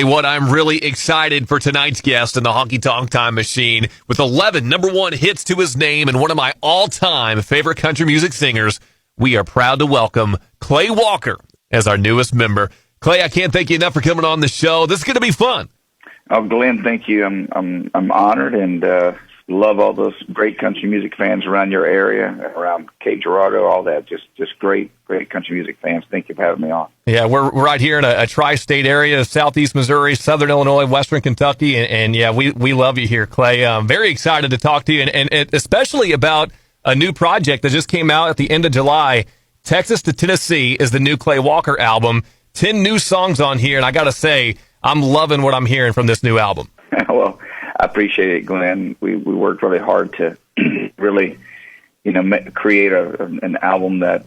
What I'm really excited for tonight's guest in the Honky Tonk Time Machine with 11 number one hits to his name and one of my all-time favorite country music singers. We are proud to welcome Clay Walker as our newest member. Clay, I can't thank you enough for coming on the show. This is going to be fun. Oh, Glenn, thank you. I'm honored and love all those great country music fans around your area, around Cape Girardeau, all that. Just great country music fans. Thank you for having me on. Yeah, we're right here in a tri-state area, Southeast Missouri, Southern Illinois, Western Kentucky, and yeah, we love you here, Clay. I'm very excited to talk to you, and especially about a new project that just came out at the end of July. Texas to Tennessee is the new Clay Walker album. 10 new songs on here, and I got to say, I'm loving what I'm hearing from this new album. Well, I appreciate it, Glenn. We worked really hard to really, create an album that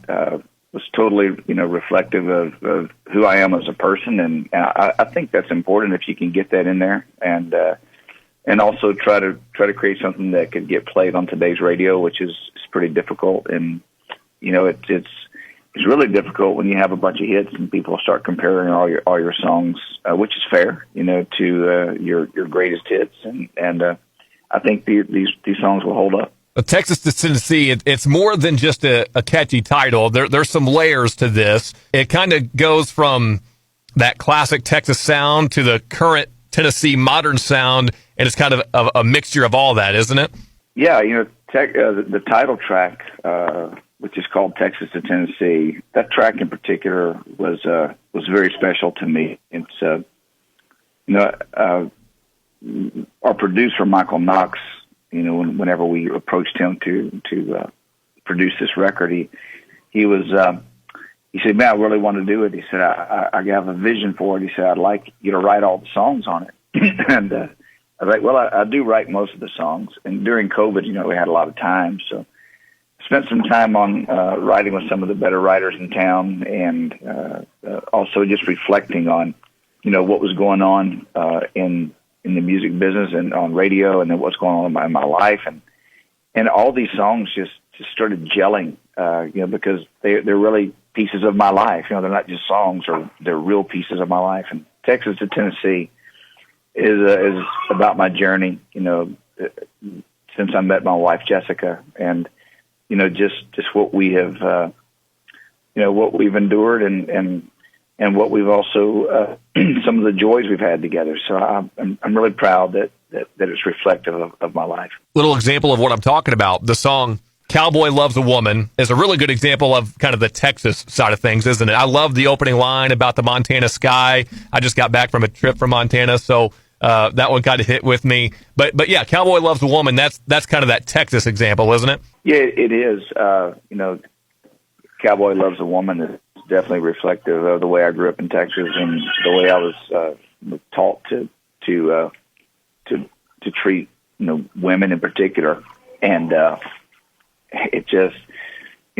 was totally, reflective of who I am as a person, and I think that's important if you can get that in there, and also try to create something that could get played on today's radio, which is pretty difficult, and it's really difficult when you have a bunch of hits and people start comparing all your songs, which is fair, to your greatest hits, and I think these songs will hold up. Texas to Tennessee, it's more than just a catchy title. There's some layers to this. It kind of goes from that classic Texas sound to the current Tennessee modern sound, and it's kind of a mixture of all that, isn't it? Yeah, the title track, which is called Texas to Tennessee, that track in particular was very special to me. It's our producer Michael Knox. Whenever we approached him to produce this record, he said, "Man, I really want to do it." He said, "I have a vision for it." He said, "I'd like you to write all the songs on it." And I was like, "Well, I do write most of the songs." And during COVID, we had a lot of time, so I spent some time on writing with some of the better writers in town, and also just reflecting on, what was going on in the music business and on radio, and then what's going on in my life, and all these songs just started gelling, because they're really pieces of my life. They're not just songs, or they're real pieces of my life. And Texas to Tennessee is about my journey, since I met my wife Jessica, and just what we have, what we've endured, and what we've also, some of the joys we've had together. So I'm really proud that it's reflective of my life. Little example of what I'm talking about. The song Cowboy Loves a Woman is a really good example of kind of the Texas side of things, isn't it? I love the opening line about the Montana sky. I just got back from a trip from Montana, so that one kind of hit with me. But yeah, Cowboy Loves a Woman, that's kind of that Texas example, isn't it? Yeah, it is. Cowboy Loves a Woman is definitely reflective of the way I grew up in Texas and the way I was taught to treat women in particular, and it just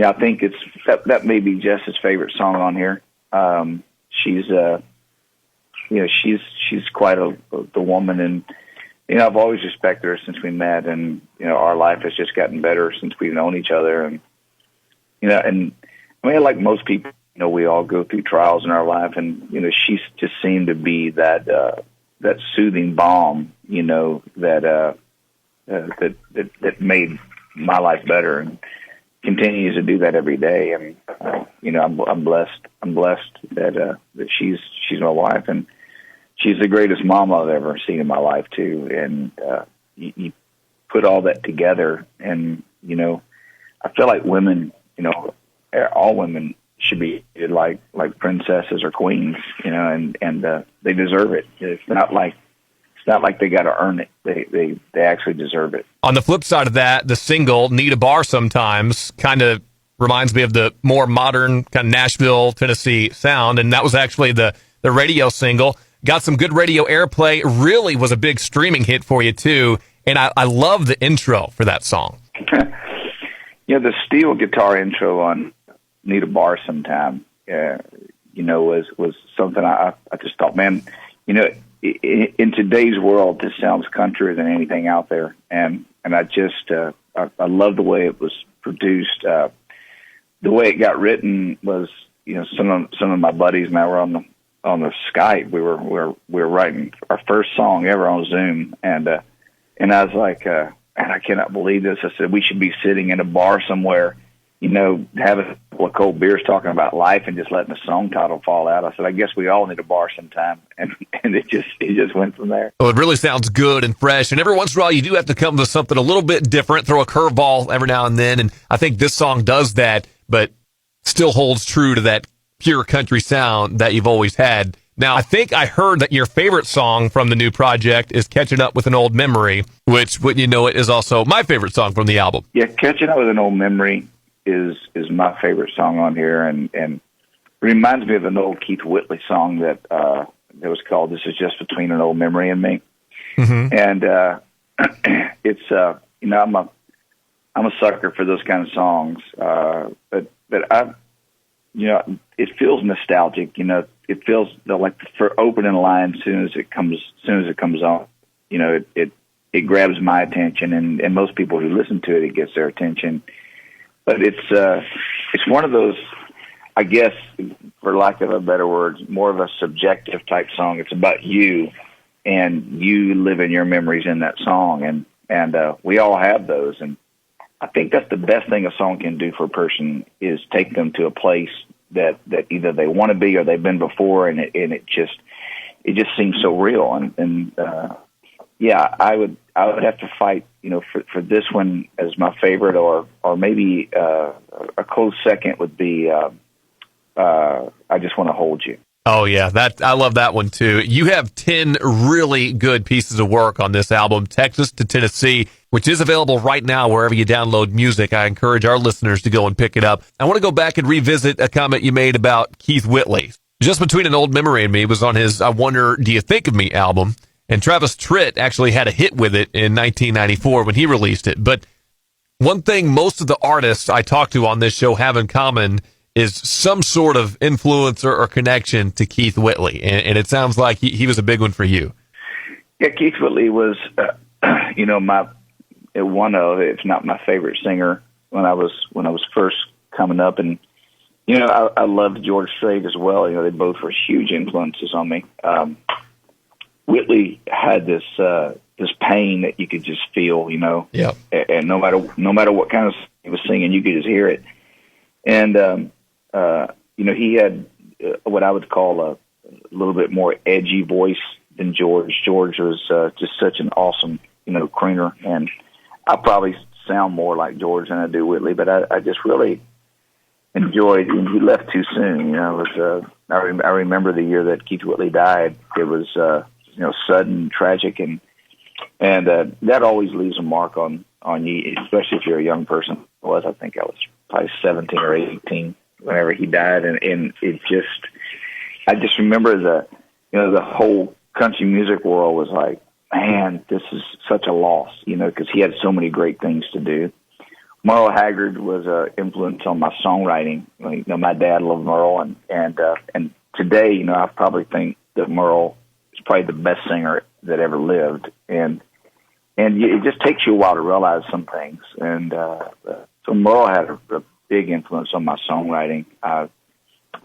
I think it's that may be Jess's favorite song on here. She's she's quite the woman, and I've always respected her since we met, and our life has just gotten better since we've known each other, and and I mean, like most people, we all go through trials in our life, and she just seemed to be that soothing balm, that made my life better, and continues to do that every day. And I'm blessed. I'm blessed that she's my wife, and she's the greatest mom I've ever seen in my life too. And you put all that together, and I feel like women, all women should be like princesses or queens, and they deserve it. It's not like they got to earn it. They actually deserve it. On the flip side of that, the single "Need a Bar Sometimes" kind of reminds me of the more modern kind of Nashville, Tennessee sound, and that was actually the radio single. Got some good radio airplay. Really was a big streaming hit for you too, and I love the intro for that song. The steel guitar intro on "Need a Bar Sometime," was something I just thought, man, in today's world, this sounds countryer than anything out there, and I just I love the way it was produced. The way it got written was, some of my buddies and I were on the Skype. We were writing our first song ever on Zoom, and I was like, and I cannot believe this. I said we should be sitting in a bar somewhere, having a couple of cold beers, talking about life, and just letting the song title fall out. I said, I guess we all need a bar sometime, and it just went from there. Well, it really sounds good and fresh, and every once in a while you do have to come with something a little bit different, throw a curveball every now and then, and I think this song does that, but still holds true to that pure country sound that you've always had. Now, I think I heard that your favorite song from the new project is Catching Up with an Old Memory, which, wouldn't you know it, is also my favorite song from the album. Yeah, Catching Up with an Old Memory is my favorite song on here, and reminds me of an old Keith Whitley song that was called "This Is Just Between an Old Memory and Me." Mm-hmm. And it's I'm a sucker for those kind of songs, but I it feels nostalgic. It feels like the opening line as soon as it comes on. It grabs my attention, and most people who listen to it gets their attention. But it's one of those, I guess, for lack of a better word, more of a subjective type song. It's about you, and you live in your memories in that song, and we all have those. And I think that's the best thing a song can do for a person, is take them to a place that either they want to be or they've been before, and it just seems so real. And yeah, I would have to fight, for this one as my favorite, or maybe a close second would be I Just Want to Hold You. Oh yeah, I love that one too. You have 10 really good pieces of work on this album, Texas to Tennessee, which is available right now wherever you download music. I encourage our listeners to go and pick it up. I want to go back and revisit a comment you made about Keith Whitley. Just Between an Old Memory and Me was on his I Wonder Do You Think of Me album, and Travis Tritt actually had a hit with it in 1994 when he released it. But one thing most of the artists I talk to on this show have in common is some sort of influence or connection to Keith Whitley. And it sounds like he was a big one for you. Yeah, Keith Whitley was, one of, if not my favorite singer when I was first coming up. And, I loved George Strait as well. They both were huge influences on me. Whitley had this pain that you could just feel, Yeah. And no matter what kind of he was singing, you could just hear it. And, he had what I would call a little bit more edgy voice than George. George was just such an awesome, crooner, and I probably sound more like George than I do Whitley, but I just really enjoyed. He left too soon. I remember the year that Keith Whitley died. It was sudden, tragic, and that always leaves a mark on you, especially if you're a young person. I think I was probably 17 or 18 whenever he died, and I just remember the whole country music world was like, man, this is such a loss, because he had so many great things to do. Merle Haggard was an influence on my songwriting. My dad loved Merle, and today, I probably think that Merle is probably the best singer that ever lived, and it just takes you a while to realize some things. And so Merle had a big influence on my songwriting. I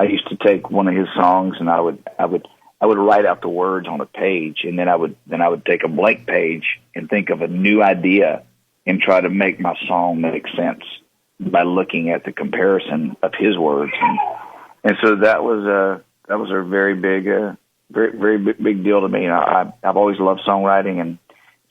used to take one of his songs, and I would write out the words on a page, and then I would take a blank page and think of a new idea and try to make my song make sense by looking at the comparison of his words. And so that was a very big, very big deal to me. I've always loved songwriting, and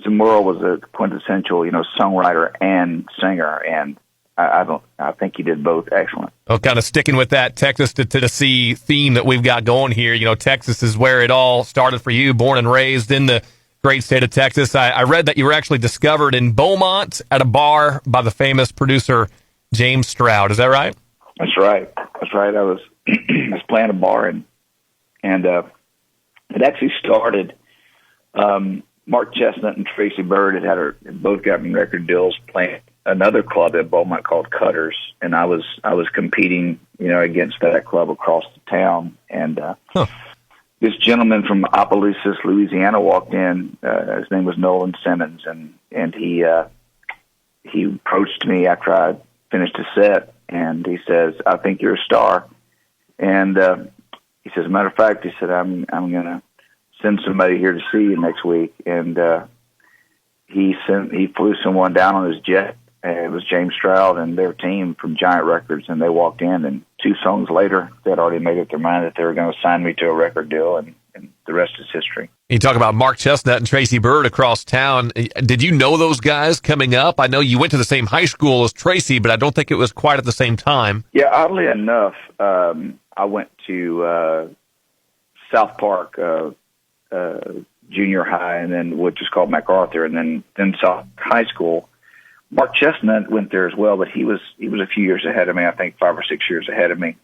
so Merle was a quintessential, songwriter and singer, and I think he did both excellent. Well, kind of sticking with that Texas to Tennessee theme that we've got going here. Texas is where it all started for you, born and raised in the great state of Texas. I read that you were actually discovered in Beaumont at a bar by the famous producer James Stroud. Is that right? That's right. I was playing a bar, and it actually started. Mark Chestnut and Tracy Bird had both gotten record deals playing another club at Beaumont called Cutters, and I was competing, against that club across the town, and this gentleman from Opelousas, Louisiana, walked in. His name was Nolan Simmons, and he approached me after I finished a set, and he says, "I think you're a star," and he says, matter of fact, he said, I'm going to send somebody here to see you next week. And he flew someone down on his jet. And it was James Stroud and their team from Giant Records, and they walked in, and 2 songs later, they had already made up their mind that they were going to sign me to a record deal, and the rest is history. You talk about Mark Chestnut and Tracy Byrd across town. Did you know those guys coming up? I know you went to the same high school as Tracy, but I don't think it was quite at the same time. Yeah, oddly enough, I went to South Park junior high, and then which is called MacArthur, and then South High School. Mark Chestnut went there as well, but he was a few years ahead of me. I think 5 or 6 years ahead of me.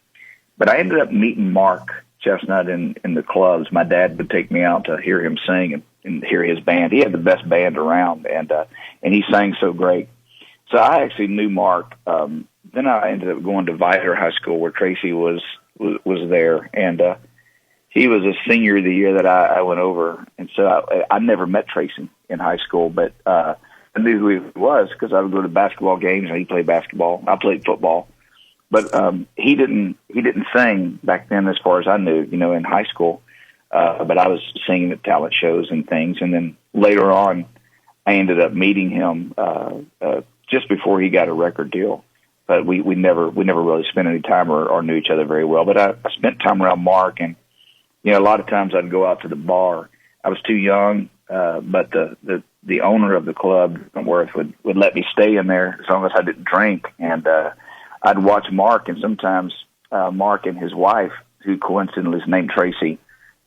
But I ended up meeting Mark Chestnut in the clubs. My dad would take me out to hear him sing and hear his band. He had the best band around, and he sang so great. So I actually knew Mark. Then I ended up going to Vidor High School, where Tracy was there, and he was a senior the year that I went over. And so I never met Tracy in high school, but I knew who he was because I would go to basketball games, and he played basketball. I played football, but he didn't sing back then, as far as I knew, in high school. But I was singing at talent shows and things, and then later on, I ended up meeting him just before he got a record deal. But we never really spent any time or knew each other very well. But I spent time around Mark, and a lot of times I'd go out to the bar. I was too young, but the owner of the club, Worth, would let me stay in there as long as I didn't drink. And I'd watch Mark, and sometimes Mark and his wife, who coincidentally is named Tracy,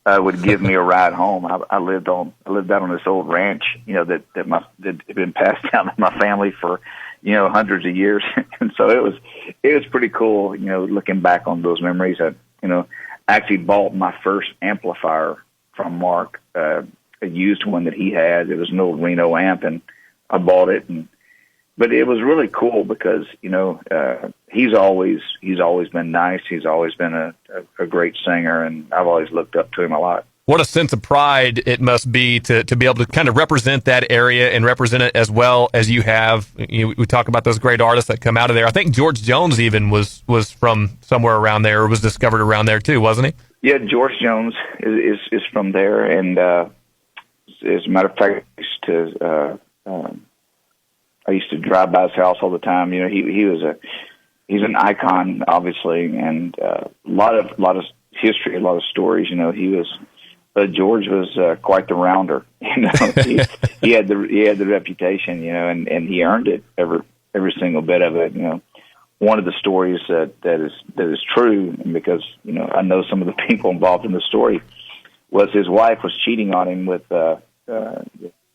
would give me a ride home. I lived out on this old ranch, that had been passed down to my family for hundreds of years, and so it was pretty cool. Looking back on those memories, I actually bought my first amplifier from Mark. A used one that he had. It was an old Reno amp, and I bought it. But it was really cool because he's always been nice. He's always been a great singer, and I've always looked up to him a lot. What a sense of pride it must be to be able to kind of represent that area and represent it as well as you have. We talk about those great artists that come out of there. I think George Jones even was from somewhere around there, or was discovered around there too, wasn't he? Yeah, George Jones is from there, and as a matter of fact, I used to drive by his house all the time. He's an icon, obviously, and a lot of history, a lot of stories. George was quite the rounder. He had the reputation, and he earned it every single bit of it. One of the stories that is true, because I know some of the people involved in the story, was his wife was cheating on him with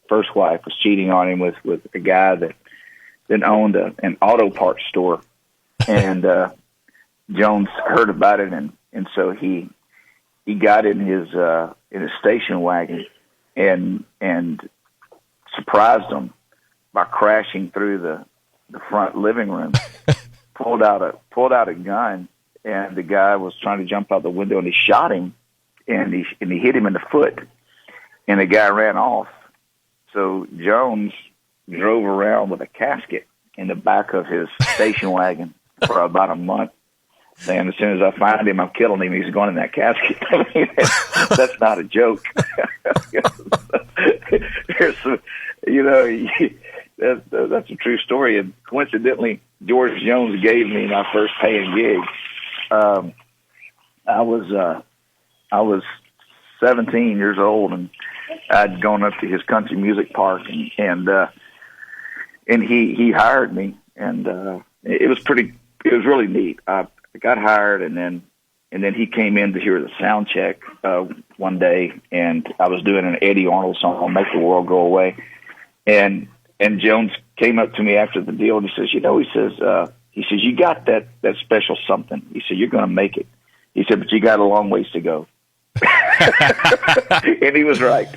first wife was cheating on him with a guy that owned an auto parts store, and Jones heard about it, and so he got in his station wagon and surprised him by crashing through the front living room, pulled out a gun, and the guy was trying to jump out the window, and he shot him, and he hit him in the foot, and the guy ran off. So Jones drove around with a casket in the back of his station wagon for about a month, saying, as soon as I find him, I'm killing him. He's going in that casket. I mean, that's not a joke. That's a true story. And coincidentally, George Jones gave me my first paying gig. I was 17 years old, and I'd gone up to his country music park, and he hired me, and it was really neat. I got hired, and then he came in to hear the sound check one day, and I was doing an Eddie Arnold song, "Make the World Go Away," and Jones came up to me after the deal, and he says, you got that special something. He said, you're going to make it. He said, but you got a long ways to go. And he was right.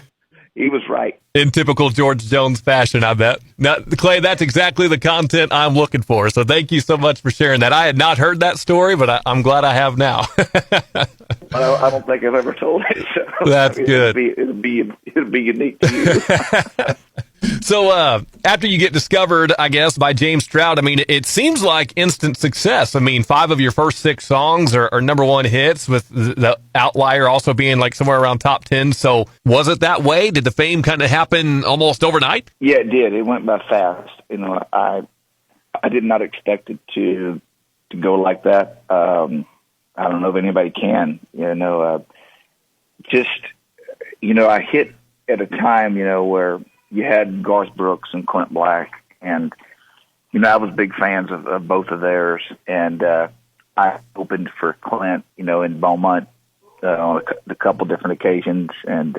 He was right. In typical George Jones fashion, I bet. Now, Clay, that's exactly the content I'm looking for. So thank you so much for sharing that. I had not heard that story, but I'm glad I have now. I don't think I've ever told it. So That's good. It'll be unique to you. So after you get discovered, I guess, by James Stroud, I mean, it seems like instant success. I mean, 5 of your first 6 songs are number 1 hits, with the Outlier also being like somewhere around top 10. So was it that way? Did the fame kind of happen almost overnight? Yeah, it did. It went by fast. I did not expect it to go like that. I don't know if anybody can. I hit at a time, where you had Garth Brooks and Clint Black, and I was big fans of both of theirs, and I opened for Clint, in Beaumont on a couple different occasions, and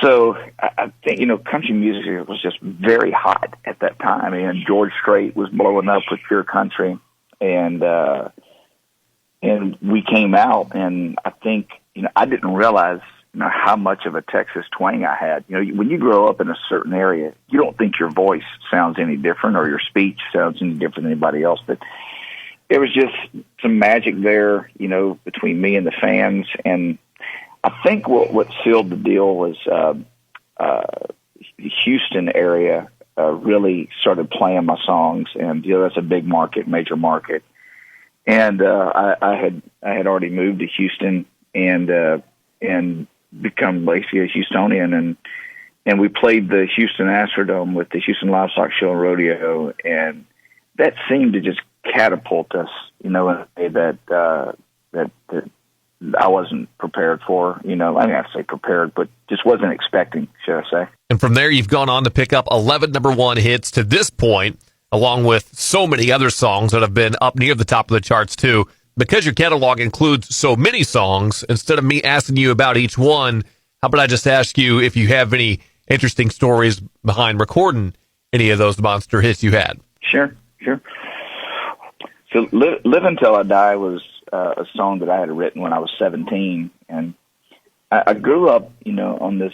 so I think country music was just very hot at that time, and George Strait was blowing up with Pure Country, and we came out, and I think I didn't realize how much of a Texas twang I had. When you grow up in a certain area, you don't think your voice sounds any different or your speech sounds any different than anybody else. But there was just some magic there, between me and the fans. And I think what sealed the deal was the Houston area really started playing my songs, and that's a big market, major market. And I had already moved to Houston and become basically a Houstonian, and we played the Houston Astrodome with the Houston Livestock Show and Rodeo, and that seemed to just catapult us, in a way that I wasn't prepared for. I mean, I'd say prepared, but just wasn't expecting, should I say. And from there, you've gone on to pick up 11 number 1 hits to this point, along with so many other songs that have been up near the top of the charts too. Because your catalog includes so many songs, instead of me asking you about each one, how about I just ask you if you have any interesting stories behind recording any of those monster hits you had? Sure. So Live Until I Die was a song that I had written when I was 17. And I grew up, on this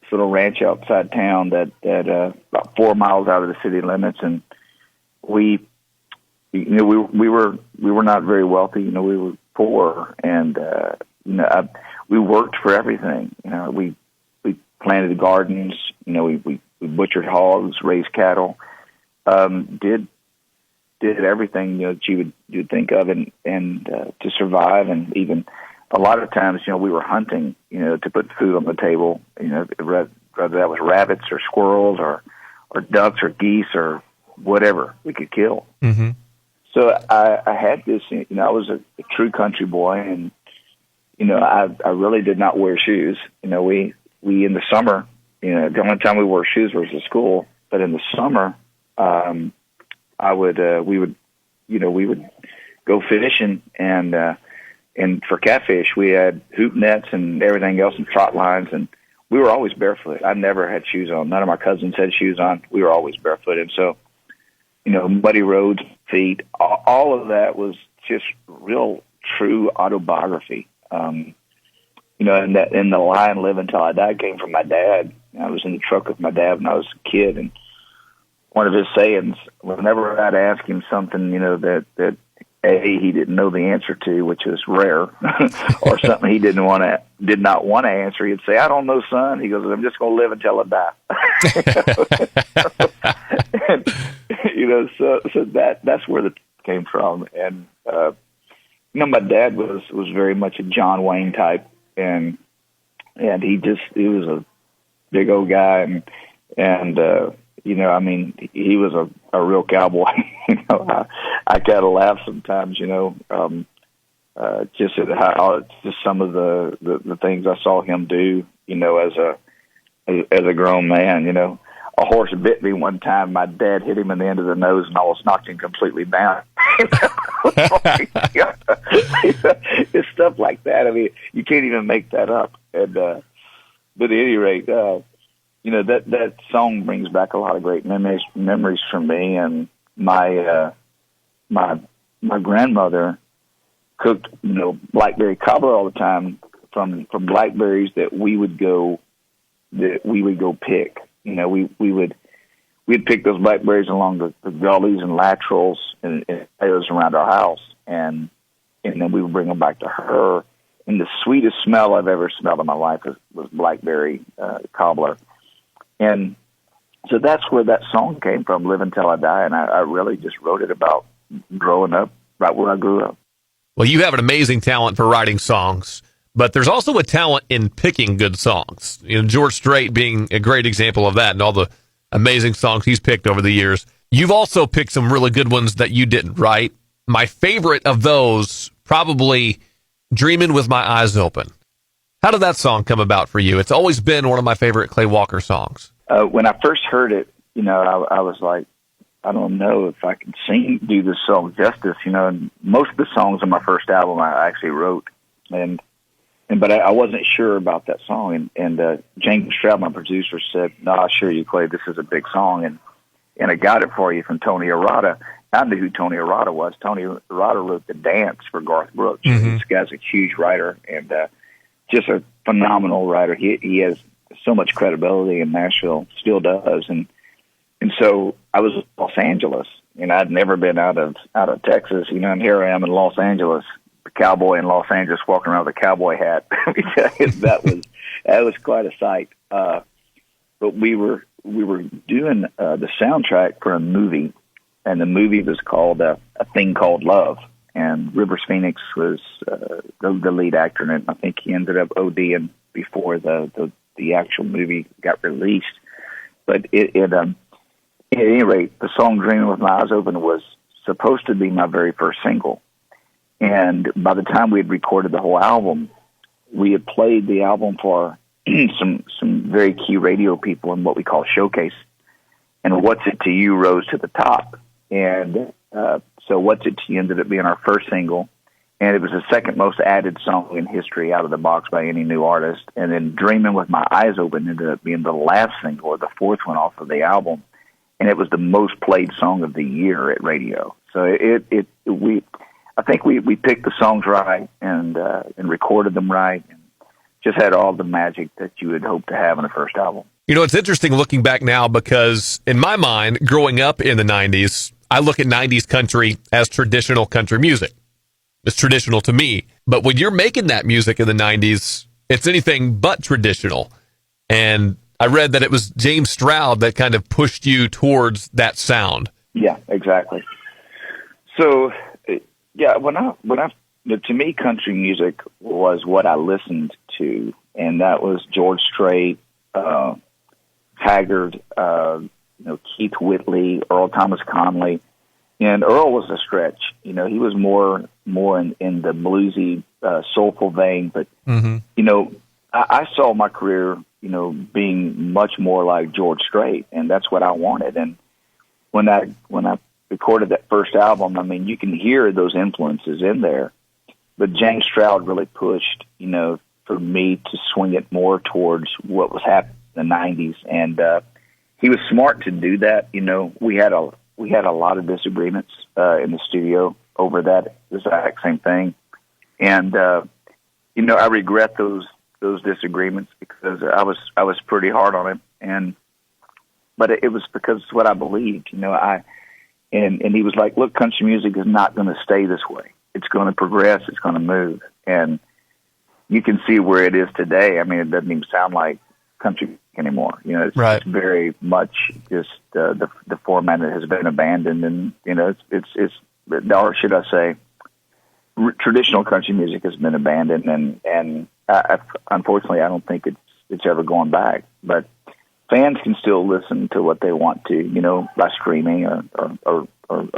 little ranch outside town that about 4 miles out of the city limits. And we were not very wealthy. We were poor, and we worked for everything. We planted gardens. We butchered hogs, raised cattle, did everything that you'd think of, and to survive. And even a lot of times, we were hunting, to put food on the table. Whether that was rabbits or squirrels or ducks or geese or whatever we could kill. Mm-hmm. So I had this, I was a true country boy, and, I really did not wear shoes. We in the summer, the only time we wore shoes was at school, but in the summer, we would go fishing, and for catfish, we had hoop nets and everything else and trot lines, and we were always barefoot. I never had shoes on. None of my cousins had shoes on. We were always barefoot. And so, muddy roads, feet, all of that was just real, true autobiography. And the line "Live Until I Die" came from my dad. I was in the truck with my dad when I was a kid, and one of his sayings, whenever I'd ask him something, that he didn't know the answer to, which is rare, or something he did not want to answer, he'd say, "I don't know, son." He goes, "I'm just going to live until I die." And, so that's where it came from. And my dad was very much a John Wayne type, and he was a big old guy, and he was a real cowboy. I kind of laugh sometimes, just at how just some of the things I saw him do, as a grown man. A horse bit me one time. My dad hit him in the end of the nose and almost knocked him completely down. It's stuff like that. I mean, you can't even make that up. And but at any rate, that song brings back a lot of great memories for me. And my grandmother cooked, blackberry cobbler all the time from blackberries that we would go pick. We'd pick those blackberries along the gullies and laterals and areas around our house, and then we would bring them back to her, and the sweetest smell I've ever smelled in my life was blackberry cobbler. And so that's where that song came from, Live Until I Die. And I really just wrote it about growing up right where I grew up. Well, you have an amazing talent for writing songs, but there's also a talent in picking good songs. You know, George Strait being a great example of that, and all the amazing songs he's picked over the years. You've also picked some really good ones that you didn't write. My favorite of those, probably Dreaming with My Eyes Open. How did that song come about for you? It's always been one of my favorite Clay Walker songs. When I first heard it, you know, I was like, I don't know if I can do this song justice, you know, and most of the songs on my first album I actually wrote, but I wasn't sure about that song, and James Stroud, my producer, said, "No, I assure you, Clay, this is a big song, and I got it for you from Tony Arata." I knew who Tony Arata was. Tony Arata wrote The Dance for Garth Brooks. Mm-hmm. This guy's a huge writer, and just a phenomenal writer. He has so much credibility in Nashville, still does, and so I was in Los Angeles, and I'd never been out of Texas, you know, and here I am in Los Angeles, a cowboy in Los Angeles walking around with a cowboy hat. that was quite a sight. But we were doing the soundtrack for a movie, and the movie was called A Thing Called Love, and Rivers Phoenix was the lead actor in it. I think he ended up ODing before the actual movie got released. But at any rate, the song Dreaming with My Eyes Open was supposed to be my very first single. And by the time we had recorded the whole album, we had played the album for some very key radio people in what we call showcase. And What's It to You rose to the top. And so What's It to You ended up being our first single. And it was the second most added song in history out of the box by any new artist. And then Dreaming with My Eyes Open ended up being the last single, or the fourth one off of the album. And it was the most played song of the year at radio. So I think we picked the songs right and recorded them right, and just had all the magic that you would hope to have in a first album. You know, it's interesting looking back now, because in my mind, growing up in the 90s, I look at 90s country as traditional country music. It's traditional to me. But when you're making that music in the 90s, it's anything but traditional. And I read that it was James Stroud that kind of pushed you towards that sound. Yeah, exactly. So, yeah, to me, country music was what I listened to, and that was George Strait, Haggard, Keith Whitley, Earl Thomas Conley, and Earl was a stretch. You know, he was more in the bluesy, soulful vein. But I saw my career, being much more like George Strait, and that's what I wanted. And when I recorded that first album, I mean, you can hear those influences in there. But James Stroud really pushed, for me to swing it more towards what was happening in the 90s. And he was smart to do that. We had a lot of disagreements in the studio over that exact same thing. And, I regret those disagreements, because I was pretty hard on him. But it was because it's what I believed, and he was like, look, country music is not going to stay this way. It's going to progress. It's going to move. And you can see where it is today. I mean, it doesn't even sound like country music anymore. It's, right. It's very much just the format that has been abandoned. And, or should I say, traditional country music has been abandoned. And unfortunately, I don't think it's ever going back. But fans can still listen to what they want to, by streaming or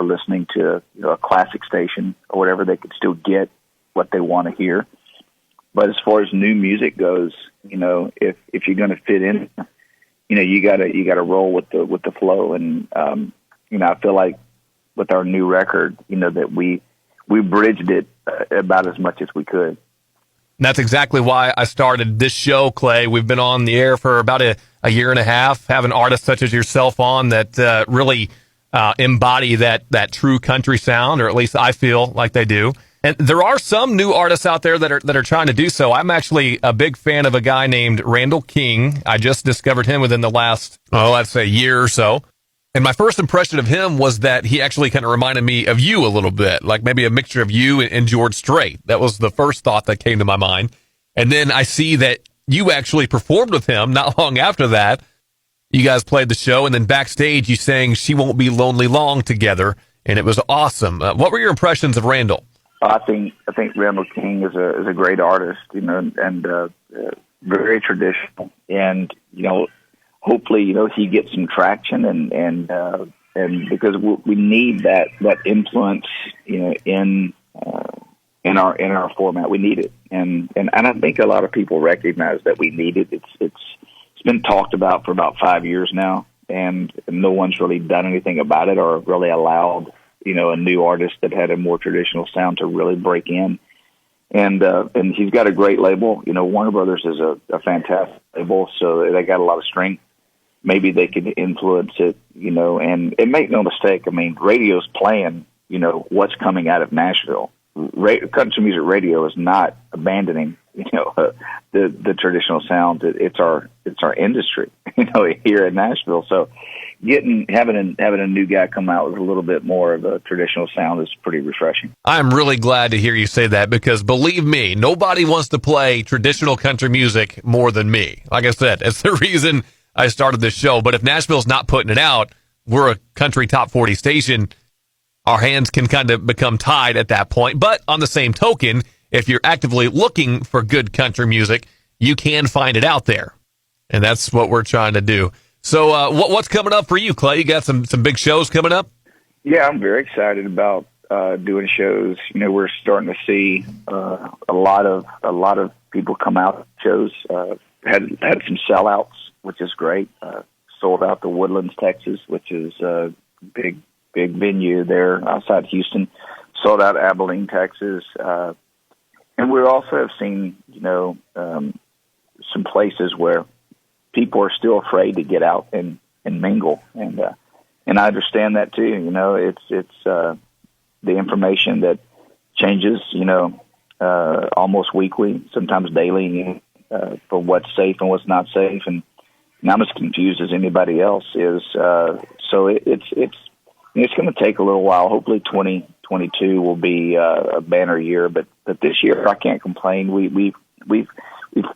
listening to a classic station or whatever. They could still get what they want to hear. But as far as new music goes, if you're going to fit in, you gotta roll with the flow. And I feel like with our new record, that we bridged it about as much as we could. And that's exactly why I started this show, Clay. We've been on the air for about a year and a half, having artists such as yourself on that really embody that true country sound, or at least I feel like they do. And there are some new artists out there that are trying to do so. I'm actually a big fan of a guy named Randall King. I just discovered him within the last, let's say, year or so. And my first impression of him was that he actually kind of reminded me of you a little bit, like maybe a mixture of you and George Strait. That was the first thought that came to my mind. And then I see that you actually performed with him not long after that. You guys played the show, and then backstage you sang "She Won't Be Lonely Long" together, and it was awesome. What were your impressions of Randall? I think Randall King is a great artist, and very traditional, and hopefully he gets some traction, and because we need that influence in our format. We need it, and I think a lot of people recognize that we need it. It's been talked about for about 5 years now, and no one's really done anything about it or really allowed a new artist that had a more traditional sound to really break in. And he's got a great label. Warner Brothers is a fantastic label, so they got a lot of strength. Maybe they could influence it, and make no mistake, I mean, radio's playing, what's coming out of Nashville. Country music radio is not abandoning, the traditional sound. It's our industry, here in Nashville. So having a new guy come out with a little bit more of a traditional sound is pretty refreshing. I'm really glad to hear you say that, because believe me, nobody wants to play traditional country music more than me. Like I said, it's the reason I started this show. But if Nashville's not putting it out, we're a country top 40 station. Our hands can kind of become tied at that point. But on the same token, if you're actively looking for good country music, you can find it out there. And that's what we're trying to do. So what's coming up for you, Clay? You got some big shows coming up? Yeah, I'm very excited about doing shows. We're starting to see a lot of people come out to shows. Had some sellouts, which is great. Sold out the Woodlands, Texas, which is a big venue there outside Houston. Sold out Abilene, Texas. And we also have seen, some places where people are still afraid to get out and mingle. And I understand that too. It's the information that changes, almost weekly, sometimes daily, for what's safe and what's not safe. And I'm as confused as anybody else is. So it's going to take a little while. Hopefully 2022 will be a banner year, but this year I can't complain. We've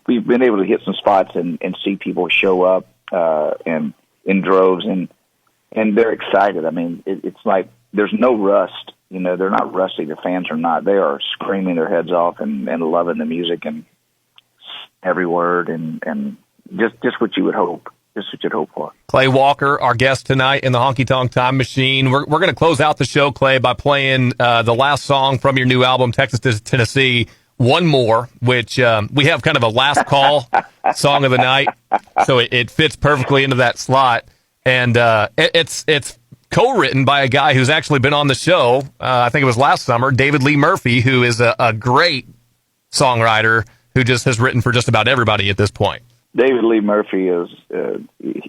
been able to hit some spots and see people show up and in droves, and they're excited. I mean, it's like there's no rust. They're not rusty. The fans are not. They are screaming their heads off and loving the music and every word and just what you would hope. Just what you'd hope for. Clay Walker, our guest tonight in the Honky Tonk Time Machine. We're going to close out the show, Clay, by playing the last song from your new album, Texas to Tennessee, One More, which we have kind of a last call song of the night, so it fits perfectly into that slot. And it's co-written by a guy who's actually been on the show, I think it was last summer, David Lee Murphy, who is a great songwriter who just has written for just about everybody at this point. David Lee Murphy is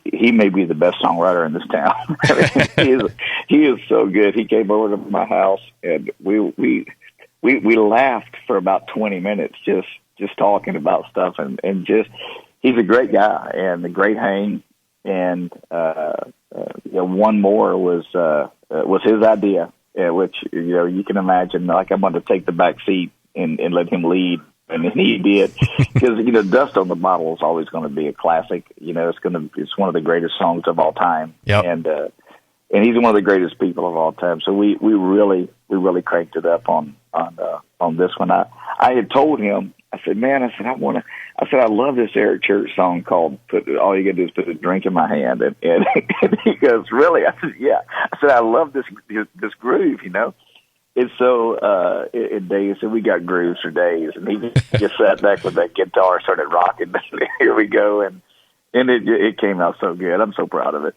he may be the best songwriter in this town. he is so good. He came over to my house and we laughed for about 20 minutes just talking about stuff and just he's a great guy and a great hang and One More was his idea, which you can imagine. Like I'm going to take the back seat and let him lead. And he did, because "Dust on the Bottle" is always going to be a classic. It's one of the greatest songs of all time. Yep. And he's one of the greatest people of all time. So we really cranked it up on this one. I had told him, I said, man, I love this Eric Church song called "All You Got to Do Is Put a Drink in My Hand," and he goes, really? I said, yeah. I said, I love this groove, And so, and Dave said, we got grooves for days. And he just sat back with that guitar, started rocking. Here we go. And it came out so good. I'm so proud of it.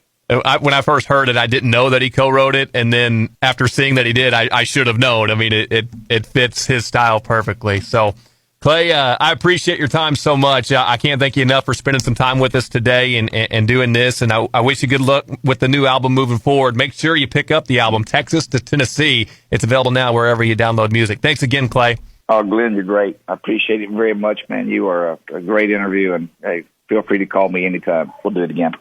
When I first heard it, I didn't know that he co-wrote it. And then after seeing that he did, I should have known. I mean, it fits his style perfectly. So, Clay, I appreciate your time so much. I can't thank you enough for spending some time with us today and doing this. And I wish you good luck with the new album moving forward. Make sure you pick up the album, Texas to Tennessee. It's available now wherever you download music. Thanks again, Clay. Oh, Glenn, you're great. I appreciate it very much, man. You are a great interview. And hey, feel free to call me anytime. We'll do it again.